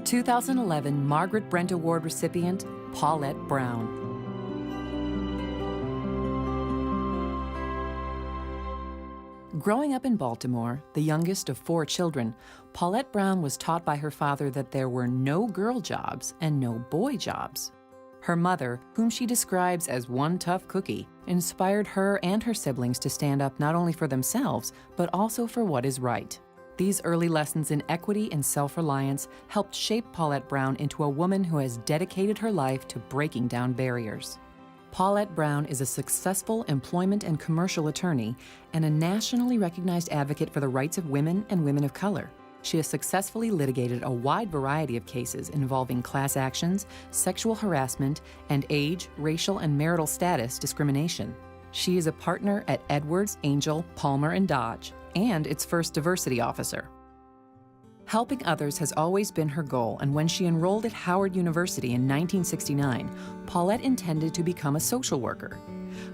2011 Margaret Brent Award recipient, Paulette Brown. Growing up in Baltimore, the youngest of 4 children, Paulette Brown was taught by her father that there were no girl jobs and no boy jobs. Her mother, whom she describes as one tough cookie, inspired her and her siblings to stand up not only for themselves, but also for what is right. These early lessons in equity and self-reliance helped shape Paulette Brown into a woman who has dedicated her life to breaking down barriers. Paulette Brown is a successful employment and commercial attorney and a nationally recognized advocate for the rights of women and women of color. She has successfully litigated a wide variety of cases involving class actions, sexual harassment, and age, racial, and marital status discrimination. She is a partner at Edwards, Angel, Palmer & Dodge, and its first diversity officer. Helping others has always been her goal, and when she enrolled at Howard University in 1969, Paulette intended to become a social worker.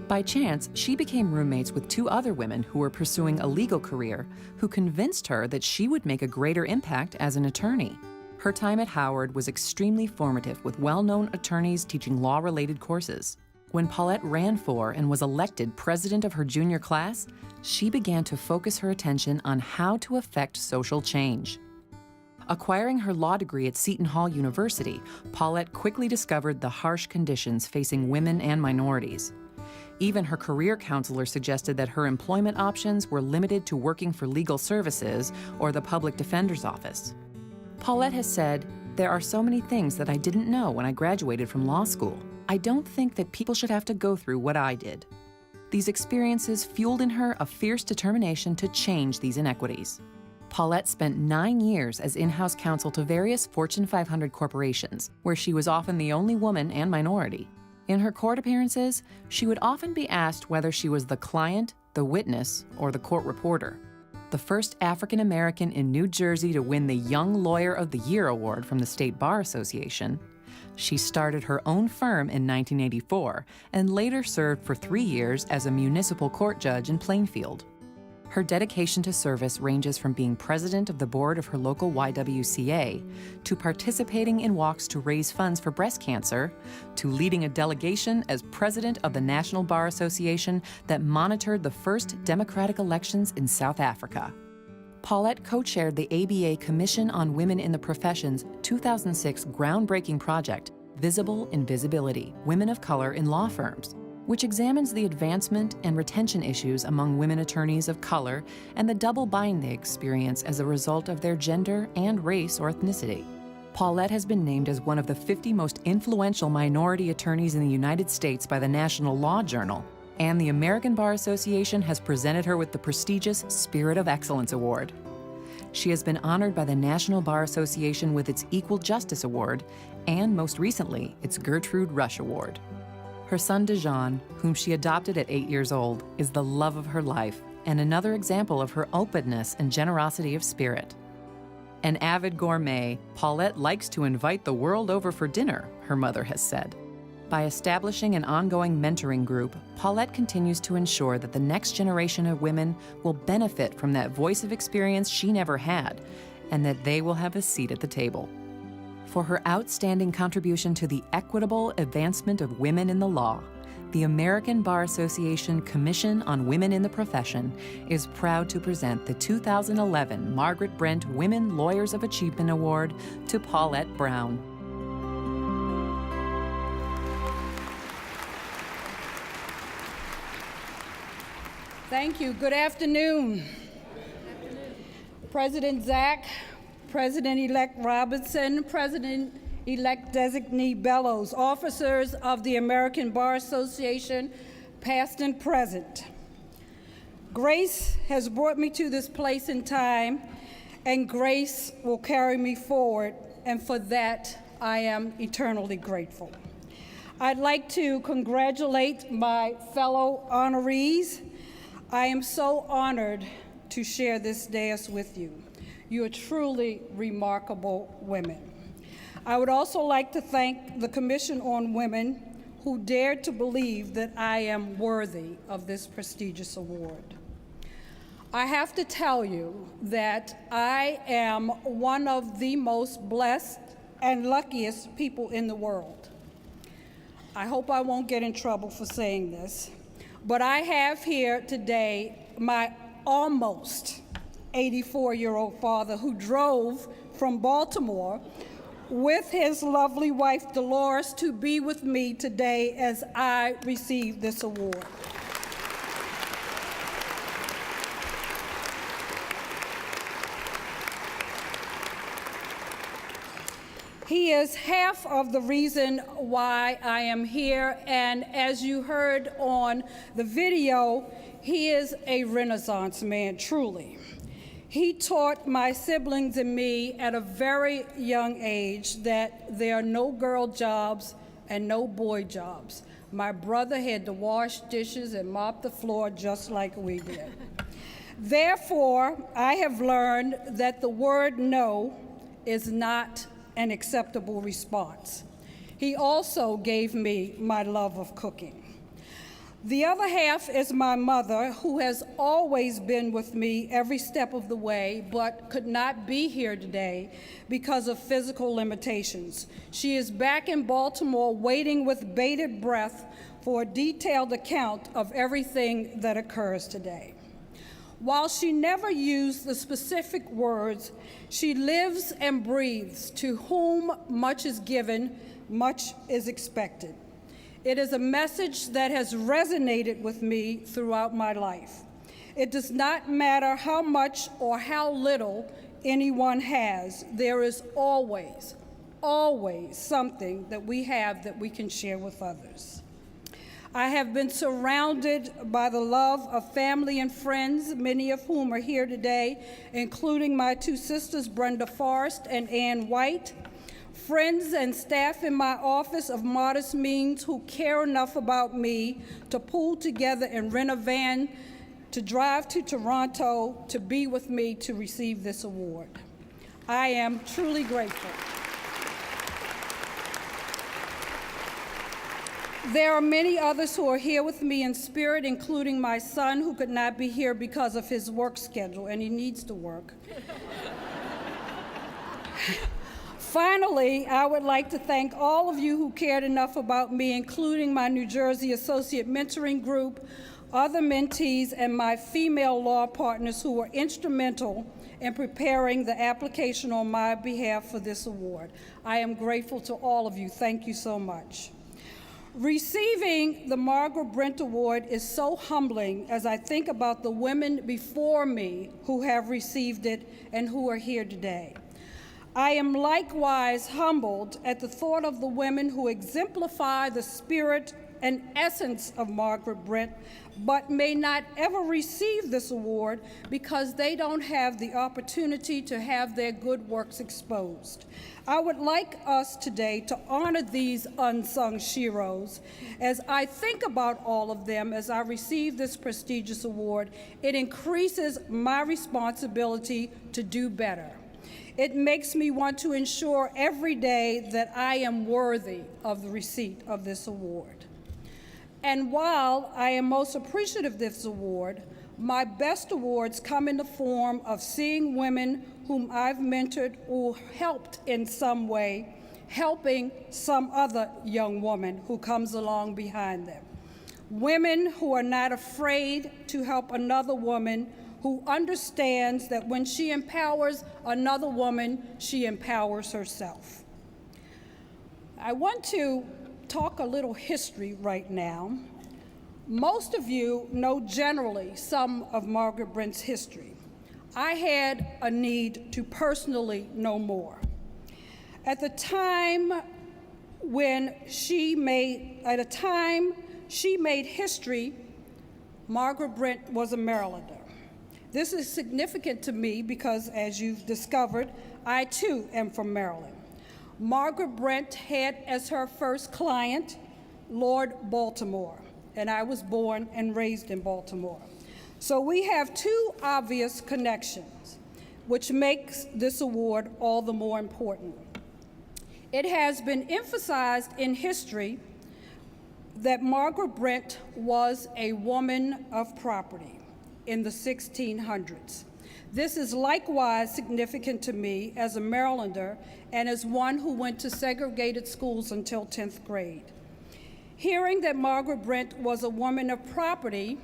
By chance, she became roommates with 2 other women who were pursuing a legal career, who convinced her that she would make a greater impact as an attorney. Her time at Howard was extremely formative, with well-known attorneys teaching law-related courses. When Paulette ran for and was elected president of her junior class, she began to focus her attention on how to affect social change. Acquiring her law degree at Seton Hall University, Paulette quickly discovered the harsh conditions facing women and minorities. Even her career counselor suggested that her employment options were limited to working for legal services or the public defender's office. Paulette has said, "There are so many things that I didn't know when I graduated from law school. I don't think that people should have to go through what I did." These experiences fueled in her a fierce determination to change these inequities. Paulette spent 9 years as in-house counsel to various Fortune 500 corporations, where she was often the only woman and minority. In her court appearances, she would often be asked whether she was the client, the witness, or the court reporter. The first African American in New Jersey to win the Young Lawyer of the Year award from the State Bar Association, she started her own firm in 1984 and later served for 3 years as a municipal court judge in Plainfield. Her dedication to service ranges from being president of the board of her local YWCA, to participating in walks to raise funds for breast cancer, to leading a delegation as president of the National Bar Association that monitored the first democratic elections in South Africa. Paulette co-chaired the ABA Commission on Women in the Profession's 2006 groundbreaking project, Visible Invisibility: Women of Color in Law Firms, which examines the advancement and retention issues among women attorneys of color and the double bind they experience as a result of their gender and race or ethnicity. Paulette has been named as one of the 50 most influential minority attorneys in the United States by the National Law Journal, and the American Bar Association has presented her with the prestigious Spirit of Excellence Award. She has been honored by the National Bar Association with its Equal Justice Award, and most recently, its Gertrude Rush Award. Her son, Dejan, whom she adopted at 8 years old, is the love of her life and another example of her openness and generosity of spirit. An avid gourmet, Paulette likes to invite the world over for dinner, her mother has said. By establishing an ongoing mentoring group, Paulette continues to ensure that the next generation of women will benefit from that voice of experience she never had, and that they will have a seat at the table. For her outstanding contribution to the equitable advancement of women in the law, the American Bar Association Commission on Women in the Profession is proud to present the 2011 Margaret Brent Women Lawyers of Achievement Award to Paulette Brown. Thank you. Good afternoon. President Zach, President-elect Robinson, President-elect Designee Bellows, officers of the American Bar Association, past and present. Grace has brought me to this place in time, and grace will carry me forward, and for that, I am eternally grateful. I'd like to congratulate my fellow honorees. I am so honored to share this dais with you. You are truly remarkable women. I would also like to thank the Commission on Women who dared to believe that I am worthy of this prestigious award. I have to tell you that I am one of the most blessed and luckiest people in the world. I hope I won't get in trouble for saying this, but I have here today my almost 84-year-old father who drove from Baltimore with his lovely wife Dolores to be with me today as I receive this award. He is half of the reason why I am here, and as you heard on the video, he is a Renaissance man, truly. He taught my siblings and me at a very young age that there are no girl jobs and no boy jobs. My brother had to wash dishes and mop the floor just like we did. Therefore, I have learned that the word no is not an acceptable response. He also gave me my love of cooking. The other half is my mother, who has always been with me every step of the way, but could not be here today because of physical limitations. She is back in Baltimore waiting with bated breath for a detailed account of everything that occurs today. While she never used the specific words, she lives and breathes, to whom much is given, much is expected. It is a message that has resonated with me throughout my life. It does not matter how much or how little anyone has, there is always, always something that we have that we can share with others. I have been surrounded by the love of family and friends, many of whom are here today, including my two sisters, Brenda Forrest and Ann White, friends and staff in my office of modest means who care enough about me to pull together and rent a van to drive to Toronto to be with me to receive this award. I am truly grateful. There are many others who are here with me in spirit, including my son, who could not be here because of his work schedule, and he needs to work. Finally, I would like to thank all of you who cared enough about me, including my New Jersey Associate Mentoring Group, other mentees, and my female law partners who were instrumental in preparing the application on my behalf for this award. I am grateful to all of you. Thank you so much. Receiving the Margaret Brent Award is so humbling as I think about the women before me who have received it and who are here today. I am likewise humbled at the thought of the women who exemplify the spirit and essence of Margaret Brent, but may not ever receive this award because they don't have the opportunity to have their good works exposed. I would like us today to honor these unsung sheroes. As I think about all of them as I receive this prestigious award, it increases my responsibility to do better. It makes me want to ensure every day that I am worthy of the receipt of this award. And while I am most appreciative of this award, my best awards come in the form of seeing women whom I've mentored or helped in some way, helping some other young woman who comes along behind them. Women who are not afraid to help another woman, who understands that when she empowers another woman, she empowers herself. I want to talk a little history right now. Most of you know generally some of Margaret Brent's history. I had a need to personally know more. At the time she made history, Margaret Brent was a Marylander. This is significant to me because, as you've discovered, I too am from Maryland. Margaret Brent had as her first client Lord Baltimore, and I was born and raised in Baltimore. So we have two obvious connections, which makes this award all the more important. It has been emphasized in history that Margaret Brent was a woman of property in the 1600s. This is likewise significant to me as a Marylander and as one who went to segregated schools until 10th grade. Hearing that Margaret Brent was a woman of property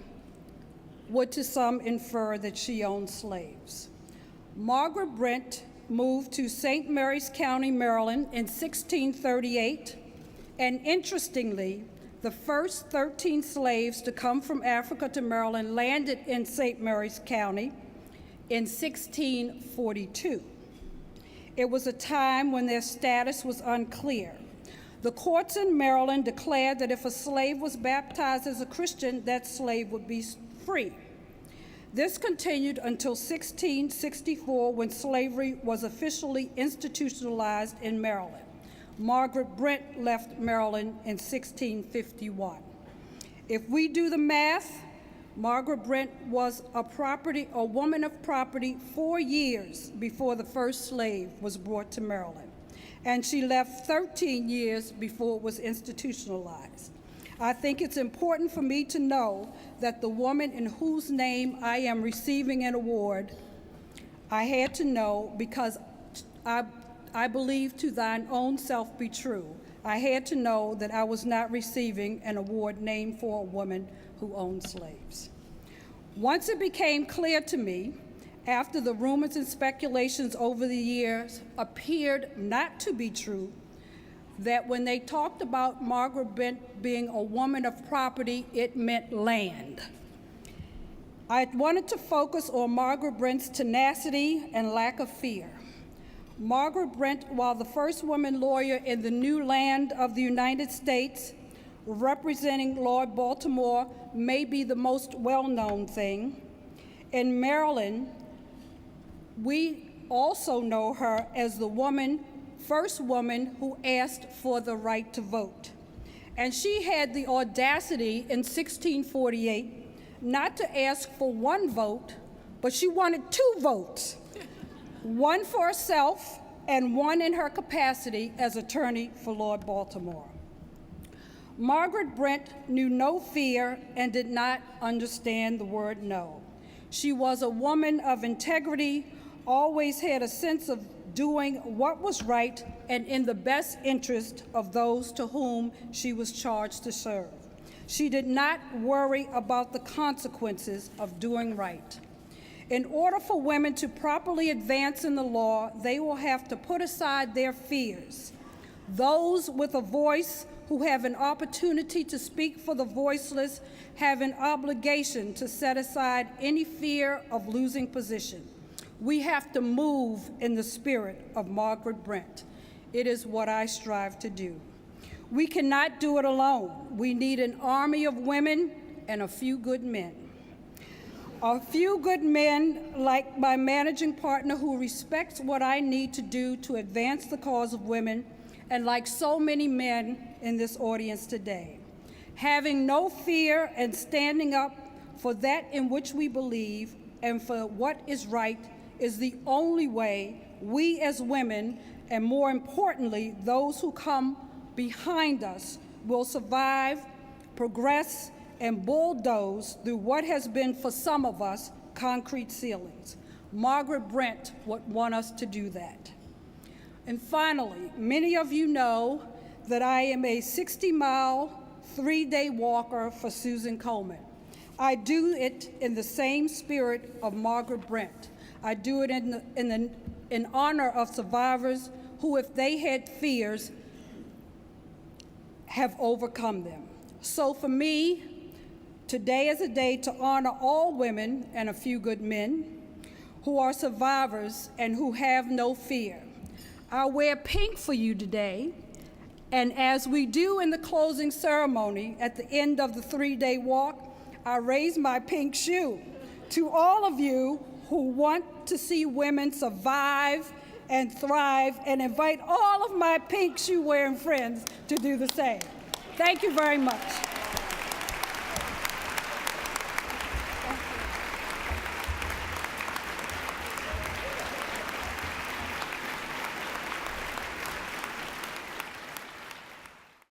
would to some infer that she owned slaves. Margaret Brent moved to St. Mary's County, Maryland in 1638, and interestingly, the first 13 slaves to come from Africa to Maryland landed in St. Mary's County in 1642. It was a time when their status was unclear. The courts in Maryland declared that if a slave was baptized as a Christian, that slave would be free. This continued until 1664, when slavery was officially institutionalized in Maryland. Margaret Brent left Maryland in 1651. If we do the math, Margaret Brent was a woman of property 4 years before the first slave was brought to Maryland, and she left 13 years before it was institutionalized. I think it's important for me to know that the woman in whose name I am receiving an award, I had to know because I believe to thine own self be true. I had to know that I was not receiving an award named for a woman who owned slaves. Once it became clear to me, after the rumors and speculations over the years appeared not to be true, that when they talked about Margaret Brent being a woman of property, it meant land. I wanted to focus on Margaret Brent's tenacity and lack of fear. Margaret Brent, while the first woman lawyer in the new land of the United States, representing Lord Baltimore, may be the most well-known thing. In Maryland, we also know her as the first woman who asked for the right to vote. And she had the audacity in 1648 not to ask for one vote, but she wanted 2 votes. One for herself and one in her capacity as attorney for Lord Baltimore. Margaret Brent knew no fear and did not understand the word no. She was a woman of integrity, always had a sense of doing what was right and in the best interest of those to whom she was charged to serve. She did not worry about the consequences of doing right. In order for women to properly advance in the law, they will have to put aside their fears. Those with a voice who have an opportunity to speak for the voiceless have an obligation to set aside any fear of losing position. We have to move in the spirit of Margaret Brent. It is what I strive to do. We cannot do it alone. We need an army of women and a few good men. A few good men, like my managing partner, who respects what I need to do to advance the cause of women, and like so many men in this audience today. Having no fear and standing up for that in which we believe and for what is right is the only way we as women, and more importantly, those who come behind us, will survive, progress, and bulldoze through what has been, for some of us, concrete ceilings. Margaret Brent would want us to do that. And finally, many of you know that I am a 60-mile, 3-day walker for Susan Coleman. I do it in the same spirit of Margaret Brent. I do it in honor of survivors who, if they had fears, have overcome them. So for me, today is a day to honor all women and a few good men who are survivors and who have no fear. I wear pink for you today, and as we do in the closing ceremony at the end of the 3-day walk, I raise my pink shoe to all of you who want to see women survive and thrive, and invite all of my pink shoe-wearing friends to do the same. Thank you very much.